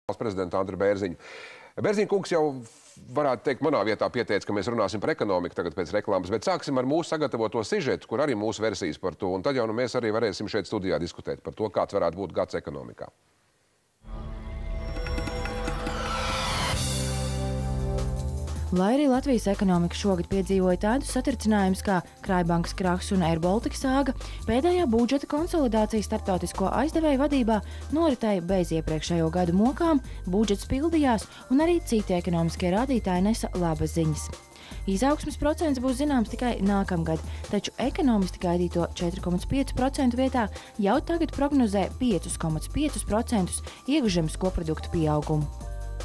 Valsts prezidenta Andru Bērziņu. Bērziņa kungs jau, varētu teikt, manā vietā pieteica, ka mēs runāsim par ekonomiku tagad pēc reklāmas, bet sāksim ar mūsu sagatavoto sižetu, kur arī mūsu versijas par to, un tad jau mēs arī varēsim šeit studijā diskutēt par to, kāds varētu būt gads ekonomikā. Lai arī Latvijas ekonomika šogad piedzīvoja tādus satricinājumus kā Krājbankas krahs un Air Baltica sāga, pēdējā budžeta konsolidācija starptautisko aizdevēju vadībā noritēja bez iepriekšējo gadu mokām, budžets pildījās un arī citi ekonomiskie rādītāji nesa labas ziņas. Izaugsmes procents būs zināms tikai nākamgad, taču ekonomisti gaidīto 4,5% vietā jau tagad prognozē 5,5% iekšzemes koprodukta pieaugumu.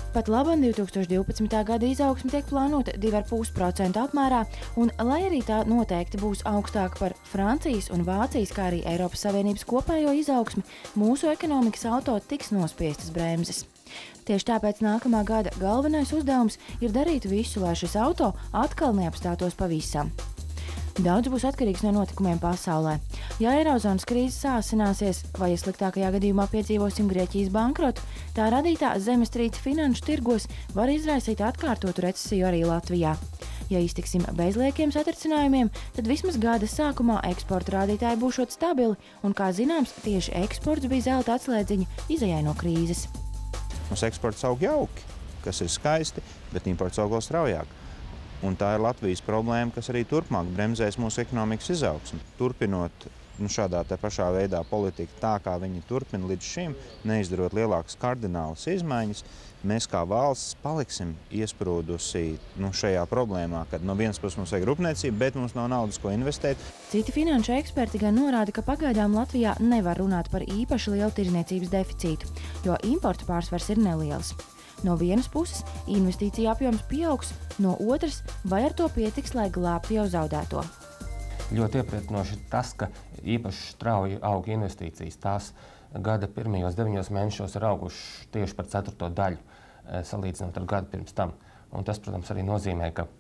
Pat labam 2012. gada izaugsme tiek plānota 2,5% apmērā, un, lai arī tā noteikti būs augstāka par Francijas un Vācijas, kā arī Eiropas Savienības kopējo izaugsmi, mūsu ekonomikas auto tiks nospiestas bremzes. Tieši tāpēc nākamā gada galvenais uzdevums ir darīt visu, lai šis auto atkal neapstātos pavisam. Daudz būs atkarīgs no notikumiem pasaulē. Ja eirozonas krīze sāsināsies, vai ja sliktākajā gadījumā piedzīvosim Grieķijas bankrotu, tā radītā zemestrīce finanšu tirgos var izraisīt atkārtotu recesiju arī Latvijā. Ja iztiksim bez liekiem satricinājumiem, tad vismaz gada sākumā eksporta rādītāji būšot stabili, un, kā zināms, tieši eksports bija zelta atslēdziņa izejai no krīzes. Mums eksports aug jauki, kas ir skaisti, bet imports aug vēl straujāk. Un tā ir Latvijas problēma, kas arī turpmāk bremzēs mūsu ekonomikas izaugsmi. Turpinot šādā te pašā veidā politiku tā, kā viņi turpina līdz šim, neizdarot lielākas kardinālas izmaiņas, mēs kā valsts paliksim iesprūdusi šajā problēmā, kad no vienas puses mums vajag rūpniecību, bet mums nav naudas, ko investēt. Citi finanšu eksperti gan norāda, ka pagaidām Latvijā nevar runāt par īpaši lielu tirdzniecības deficītu, jo importa pārsvars ir neliels. No vienas puses investīcija apjoms pieaugs, no otras vai ar to pietiks, lai glābtu jau zaudēto. Ļoti iepriecinoši tas, ka īpaši strauji aug investīcijas. Tās gada pirmajos 9 mēnešos ir augušas tieši par 1/4 daļu, salīdzinot ar gadu pirms tam. Un tas, protams, arī nozīmē, ka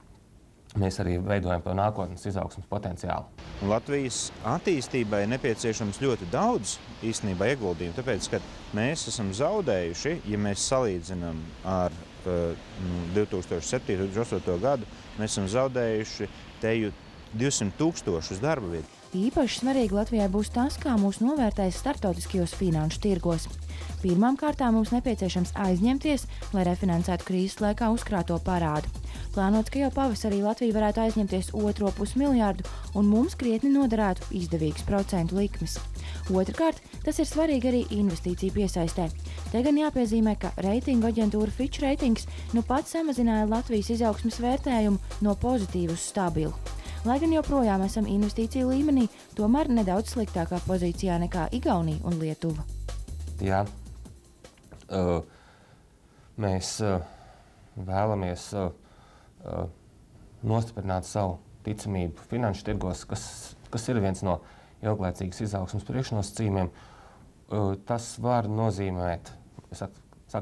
mēs arī veidojam to nākotnes izaugsmes potenciālu. Latvijas attīstībai nepieciešams ļoti daudz īstenībā ieguldījumu, tāpēc, ka mēs esam zaudējuši, ja mēs salīdzinām ar 2007.–2008. gadu, mēs esam zaudējuši teju 200,000 darba vietu. Īpaši svarīgi Latvijai būs tas, kā mūs novērtēs starptautiskajos finanšu tirgos. Pirmām kārtām mums nepieciešams aizņemties, lai refinansētu krīzes laikā uzkrāto parādu. Plānots, ka jau pavasarī Latvija varētu aizņemties 2,5 miljārdu, un mums krietni noderētu izdevīgas procentu likmes. Otrkārt, tas ir svarīgi arī investīciju piesaistē. Te gan jāpiezīmē, ka reitingu aģentūra Fitch Ratings nu pats samazināja Latvijas izaugsmes vērtējumu no pozitīvu uz stabilu. Lai gan joprojām esam investīciju līmenī, tomēr nedaudz sliktākā pozīcijā nekā Igaunija un Lietuva. Jā, mēs vēlamies nostiprināt savu ticamību finanšu tirgos, kas ir viens no ilglaicīgas izaugsmes priekšnosacījumiem. Tas var nozīmēt,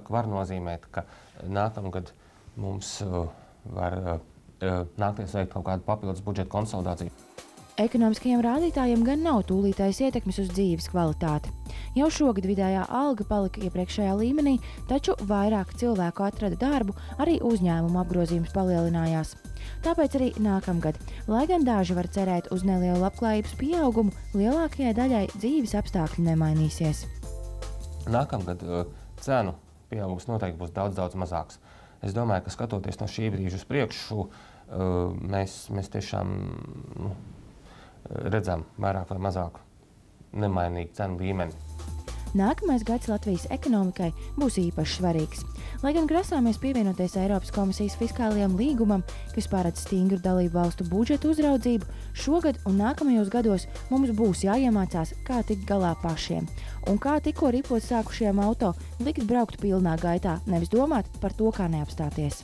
var nozīmēt, ka nākamgad mums var nākties veikt kaut kādu papildus budžeta konsolidāciju. Ekonomiskajiem rādītājiem gan nav tūlītējas ietekmes uz dzīves kvalitāti. Jau šogad vidējā alga palika iepriekšējā līmenī, taču vairāk cilvēku atrada darbu, arī uzņēmumu apgrozījums palielinājās. Tāpēc arī nākamgad, lai gan daži var cerēt uz nelielu labklājības pieaugumu, lielākajai daļai dzīves apstākļi nemainīsies. Nākamgad cenu pieaugums noteikti būs daudz mazāks. Es domāju, ka skatoties no šī brīža uz priekšu, mēs tiešām redzam vairāk vai mazāk nemainīgu cenu līmeni. Nākamais gads Latvijas ekonomikai būs īpaši svarīgs. Lai gan grasāmies pievienoties Eiropas komisijas fiskālajam līgumam, kas paredz stingru dalību valstu budžetu uzraudzību, šogad un nākamajos gados mums būs jāiemācās, kā tikt galā pašiem. Un kā tikko ripot sākušajam auto, likt braukt pilnā gaitā, nevis domāt par to, kā neapstāties.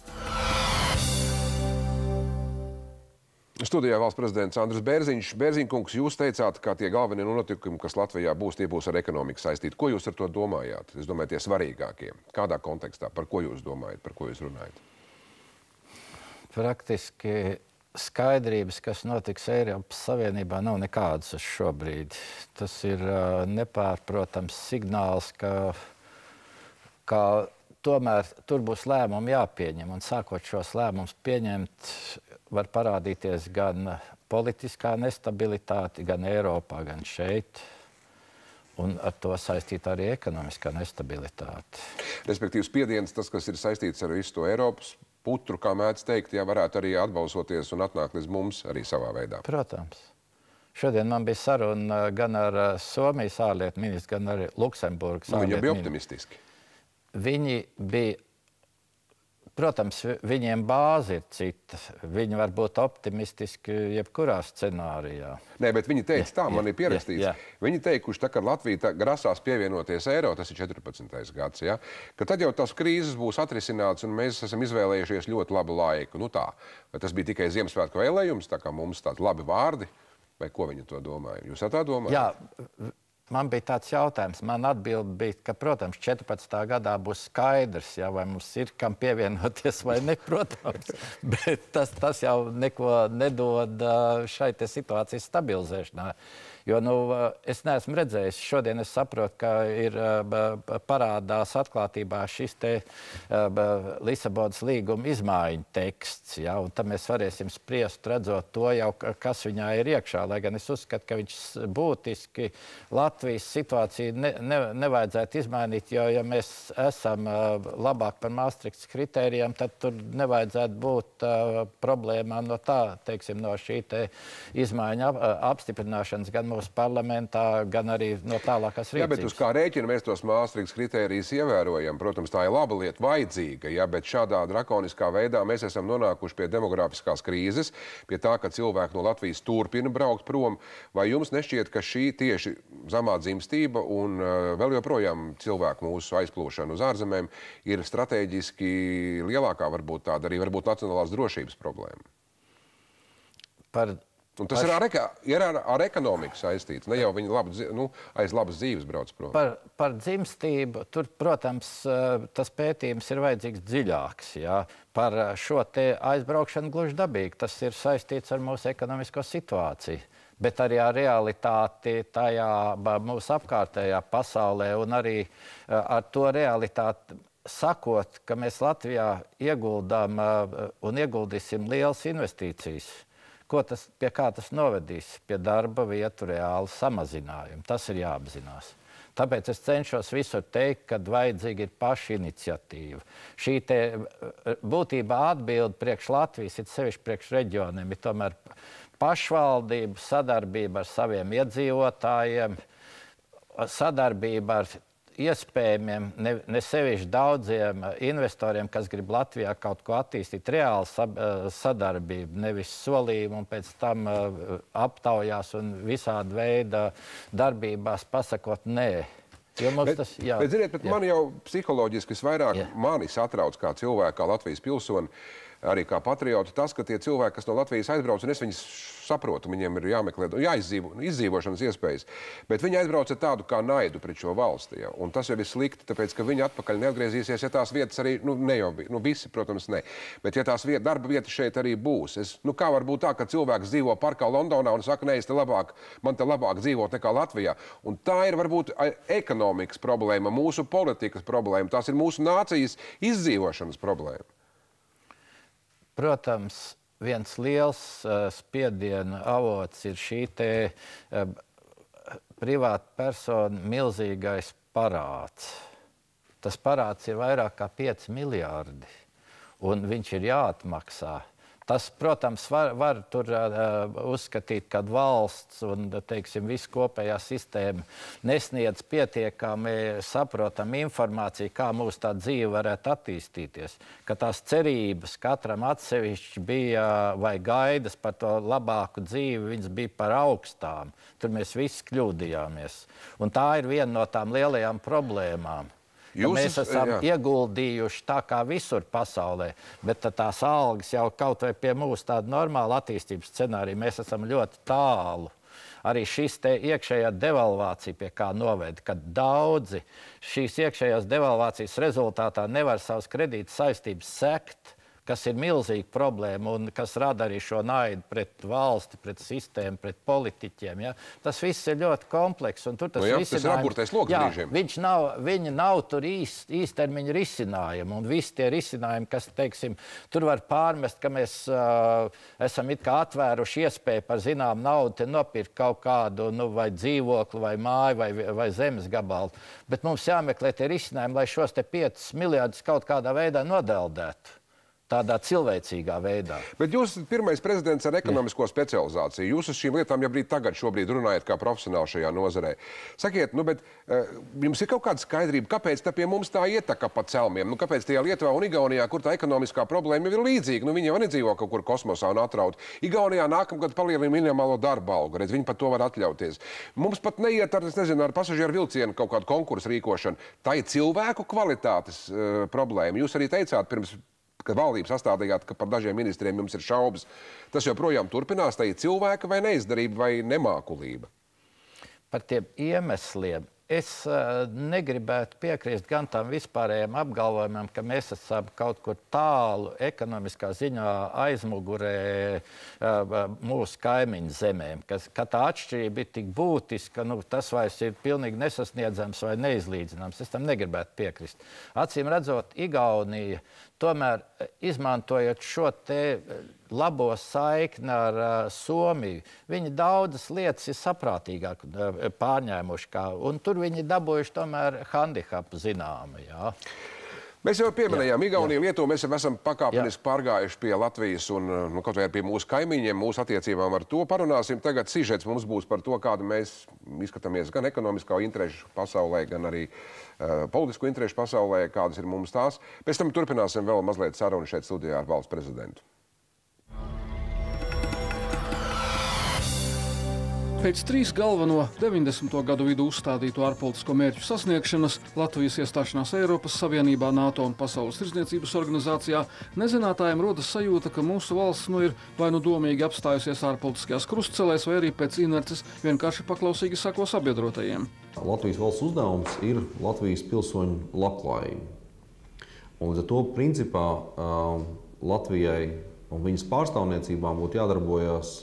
Studijā valsts prezidents Andrus Bērziņš. Bērziņa kungs, jūs teicāt, ka tie galvenie notikumi, kas Latvijā būs, tie būs ar ekonomiku saistīti. Ko jūs ar to domājāt? Es domāju, tie svarīgākie. Kādā kontekstā? Par ko jūs domājat? Par ko jūs runājat? Praktiski skaidrības, kas notiks Eiropas Savienībā, nav nekādas uz šobrīd. Tas ir nepārprotams signāls, ka tomēr tur būs lēmumi jāpieņem. Un sākot šos lēmumus pieņemt, var parādīties gan politiskā nestabilitāte, gan Eiropā, gan šeit. Un ar to saistīta arī ekonomiskā nestabilitāte. Respektīvi spiediens, tas, kas ir saistīts ar visu to Eiropas putru, kā mēdz teikt, varētu arī atbalsoties un atnākt līdz mums arī savā veidā. Protams. Šodien man bija saruna gan ar Somijas ārlietu ministru, gan arī Luksemburgas ārlietu ministru. Viņi bija optimistiski. Viņi bija, protams, viņiem bāze ir cita. Viņi var būt optimistiski jebkurā scenārijā. Nē, bet viņi teica tā, man ir pierakstīts. Viņi teikuši, tā, ka Latvija grasās pievienoties eiro, tas ir 14. gads, ka tad jau tās krīzes būs atrisināts un mēs esam izvēlējušies ļoti labu laiku. Nu tā, vai tas bija tikai Ziemassvētku vēlējums, tā kā mums tādi labi vārdi, vai ko viņi to domāja? Jūs tā domājat? Jā. Man bija tāds jautājums, man atbilde bija, ka, protams, 14. gadā būs skaidrs, vai mums ir kam pievienoties vai ne, protams, bet tas jau neko nedod šai situācijas stabilizēšanā. Jo, es neesmu redzējis, šodien es saprotu, ka ir parādās atklātībā šis te Lisabonas līguma izmaiņu teksts, un tad mēs varēsim spriest, redzot to jau, kas viņā ir iekšā, lai gan es uzskatu, ka viņš būtiski Latvijas situāciju nevajadzētu izmainīt, jo, ja mēs esam labāk par Maastrichtas kritērijiem, tad tur nevajadzētu būt problēmām no tā, teiksim, no šī te izmaiņu apstiprināšanas gan mūsu parlamentā, gan arī no tālākās rīcības. Jā, bet uz kā rēķina mēs tos Maastrichtas kritērijus ievērojam. Protams, tā ir laba lieta, vajadzīga, bet šādā drakoniskā veidā mēs esam nonākuši pie demografiskās krīzes, pie tā, ka cilvēki no Latvijas turpina braukt prom. Vai jums nešķiet, ka šī tieši zemā dzimstība un vēl joprojām cilvēku mūsu aizplūšana uz ārzemēm ir strateģiski lielākā, varbūt tāda arī nacionālās drošības problēma? Un tas ir ar ekonomiku saistīts. Ne jau viņi aiz labas dzīves brauc prom. Par dzimstību, tur, protams, tas pētījums ir vajadzīgs dziļāks. Par šo te aizbraukšanu gluži dabīgi. Tas ir saistīts ar mūsu ekonomisko situāciju, bet arī ar realitāti tajā mūsu apkārtējā pasaulē un arī ar to realitāti sakot, ka mēs Latvijā ieguldām un ieguldīsim lielas investīcijas. Pie kā tas novedīs? Pie darba vietu reāli samazinājumu. Tas ir jāapzinās. Tāpēc es cenšos visur teikt, ka vajadzīga ir paša iniciatīva. Šī te būtībā atbilde priekš Latvijas, ir sevišķi priekš reģioniem, ir tomēr pašvaldība, sadarbība ar saviem iedzīvotājiem, sadarbība ar iespējamiem, ne sevišķi daudziem investoriem, kas grib Latvijā kaut ko attīstīt, reāli sadarbību, nevis solījumu un pēc tam aptaujās un visāda veida darbībās pasakot nē. Bet ziniet, man jau psiholoģiski visvairāk mani satrauc kā cilvēku, kā Latvijas pilsoni, arī kā patrioti, tas, ka tie cilvēki, kas no Latvijas aizbrauc, un es viņus saprotu, viņiem ir jāmeklē, izdzīvošanas iespējas, bet viņi aizbrauc ar tādu kā naidu pret šo valsti. Un tas jau ir slikti, tāpēc, ka viņi atpakaļ neatgriezīsies, ja tās vietas arī, ne jau visi, protams, ne, bet ja tās darba vietas šeit arī būs. Kā var būt tā, ka cilvēks dzīvo parkā Londonā un saka, man te labāk dzīvot nekā Latvijā. Un tā ir varbūt ekonomikas problēma, mūsu politikas problēma, tās ir mūsu nācijas izdzīvošanas problēma. Protams, viens liels spiediena avots ir šī te privāta persona milzīgais parāds. Tas parāds ir vairāk kā 5 miljārdi, un viņš ir jāatmaksā. Tas, protams, var tur uzskatīt, ka valsts un, teiksim, visu kopējā sistēma nesniedz pietiekami saprotam informāciju, kā mūsu tā dzīve varētu attīstīties. Ka tās cerības katram atsevišķi bija vai gaidas par to labāku dzīvi, viņas bija par augstām. Tur mēs visi kļūdījāmies. Un tā ir viena no tām lielajām problēmām. Mēs esam ieguldījuši tā kā visur pasaulē, bet tās algas jau kaut vai pie mūsu tāda normāla attīstības scenārija, mēs esam ļoti tālu. Arī šis te iekšējā devalvācija pie kā noved, ka daudzi šīs iekšējās devalvācijas rezultātā nevar savas kredītas saistības sekt, kas ir milzīga problēma un kas rada arī šo naidu pret valsti, pret sistēmu, pret politiķiem. Ja? Tas viss ir ļoti komplekss. Tas ir apburtais loks brīžiem. Viņi nav tur īstermiņa risinājumi. Un visi tie risinājumi, kas, teiksim, tur var pārmest, ka mēs esam it kā atvēruši iespēju par zinām naudu te nopirkt kaut kādu, vai dzīvokli, vai māju, vai zemes gabalu. Bet mums jāmeklē tie risinājumi, lai šos te 5 miljardus kaut kādā veidā nodeldētu. Tādā cilvēcīgā veidā. Bet jūs pirmais prezidents ar ekonomisko specializāciju. Jūs uz šīm lietām šobrīd runājat kā profesionāli šajā nozarē. Sakiet, bet jums ir kaut kāda skaidrība, kāpēc pie mums tā ietaka pa celmiem? Kāpēc tajā Lietuvā un Igaunijā, kur tā ekonomiskā problēma ir līdzīga? Viņi jau nedzīvo kaut kur kosmosā un atraut. Igaunijā nākamgad palielina minimālo darba algu. Redz, viņi pat to var atļauties. Mums pat neiet ar pasažieru vilcienu kaut kādu konkursu rīkošanu. Tā ir cilvēku kvalitātes problēma. Jūs arī teicāt pirms kad valdību sastādījāt, ka par dažiem ministriem jums ir šaubas. Tas joprojām turpinās, tā ir cilvēka vai neizdarība vai nemākulība? Par tiem iemesliem es negribētu piekrist gan tam vispārējiem apgalvojumam, ka mēs esam kaut kur tālu ekonomiskā ziņā aizmugurē mūsu kaimiņu zemēm, ka tā atšķirība ir tik būtiska, tas vairs ir pilnīgi nesasniedzams vai neizlīdzināms. Es tam negribētu piekrist. Acīm redzot, Igaunija tomēr izmantojot šo te labo saikni ar Somiju, viņi daudzas lietas ir saprātīgāk pārņēmuši, un tur viņi dabūjuši tomēr handicapu zināmu. Jā. Mēs jau pieminējām Igauniju, Lietuvu, mēs jau esam pakāpeniski pārgājuši pie Latvijas un kaut vai pie mūsu kaimiņiem, mūsu attiecībām ar to parunāsim. Tagad sižets mums būs par to, kādu mēs izskatāmies gan ekonomiskā interešu pasaulē, gan arī politisku interešu pasaulē, kādas ir mums tās. Pēc tam turpināsim vēl mazliet sarunu šeit studijā ar valsts prezidentu. Pēc 3 galveno 90. gadu vidū uzstādīto ārpolitisko mērķu sasniegšanas Latvijas iestāšanās Eiropas Savienībā, NATO un Pasaules tirdzniecības organizācijā nezinātājiem rodas sajūta, ka mūsu valsts ir vai domīgi apstājusies ārpolitiskajās krustcelēs, vai arī pēc inerces vienkārši paklausīgi sako sabiedrotajiem. Latvijas valsts uzdevums ir Latvijas pilsoņu labklājība. Un līdz ar to principā Latvijai un viņas pārstāvniecībām būtu jādarbojas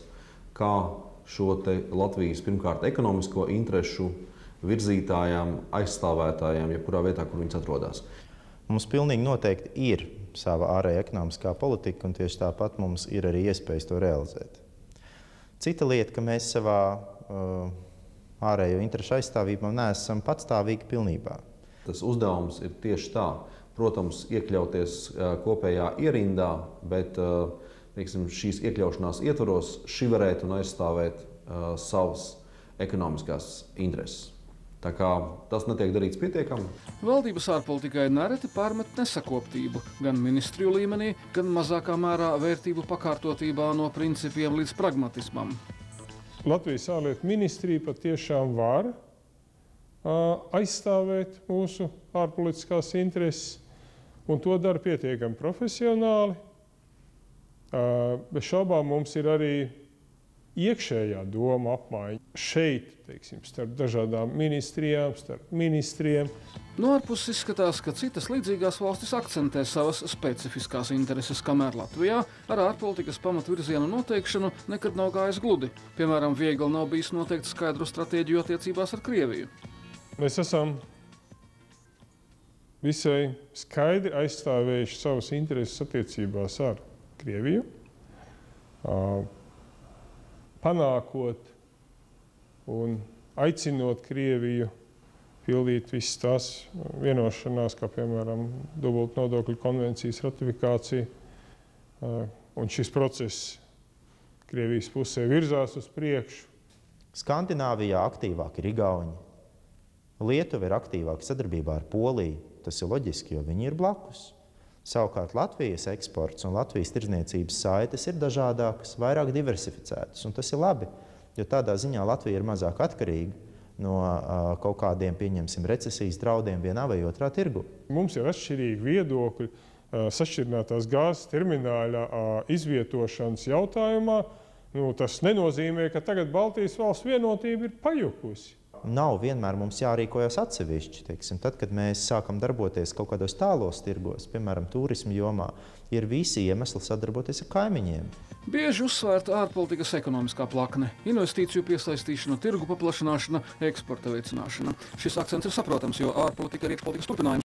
kā šo te Latvijas pirmkārt ekonomisko interešu virzītājām, aizstāvētājām, jebkurā vietā, kur viņas atrodas. Mums pilnīgi noteikti ir sava ārēja ekonomiskā politika, un tieši tāpat mums ir arī iespējas to realizēt. Cita lieta, ka mēs savā ārējo interešu aizstāvībā neesam patstāvīgi pilnībā. Tas uzdevums ir tieši tā, protams, iekļauties kopējā ierindā, bet šīs iekļaušanās ietvaros šiverēt un aizstāvēt savas ekonomiskās intereses. Tā kā tas netiek darīts pietiekami. Valdības ārpolitikai nereti pārmet nesakoptību, gan ministriju līmenī, gan mazākā mērā vērtību pakārtotībā no principiem līdz pragmatismam. Latvijas ārlietu ministrija patiešām var aizstāvēt mūsu ārpolitiskās intereses, un to dara pietiekami profesionāli. Bez šaubām mums ir arī iekšējā doma apmaiņa šeit, starp dažādām ministrijām, starp ministriem. No ārpuses izskatās, ka citas līdzīgās valstis akcentē savas specifiskās intereses, kamēr Latvijā ar ārpolitikas pamatvirzienu noteikšanu nekad nav gājis gludi. Piemēram, viegli nav bijis noteikt skaidru stratēģiju attiecībās ar Krieviju. Mēs esam visai skaidri aizstāvējuši savas intereses attiecībās ar Krieviju, panākot un aicinot Krieviju pildīt visas tās vienošanās, kā piemēram dubultnodokļu konvencijas ratifikācija. Un šis process Krievijas pusē virzās uz priekšu. Skandināvijā aktīvāk ir igauņi. Lietuva ir aktīvāka sadarbībā ar Poliju. Tas ir loģiski, jo viņi ir blakus. Savukārt Latvijas eksports un Latvijas tirdzniecības saites ir dažādākas, vairāk diversificētas. Un tas ir labi, jo tādā ziņā Latvija ir mazāk atkarīga no kaut kādiem, pieņemsim, recesijas draudiem vienā vai otrā tirgu. Mums ir atšķirīgi viedokļi sašķirinātās gāzes termināļa izvietošanas jautājumā. Tas nenozīmē, ka tagad Baltijas valsts vienotība ir pajukusi. nav vienmēr mums jārīkojas atsevišķi. Teiksim, tad, kad mēs sākam darboties kaut kādos tālos tirgos, piemēram, turismu jomā, ir visi iemesli sadarboties ar kaimiņiem. Bieži uzsvērta ārpolitikas ekonomiskā plakne, investīciju piesaistīšana, tirgu paplašināšana, eksporta veicināšana. Šis akcents ir saprotams, jo ārpolitika ir iekšpolitikas turpinājums.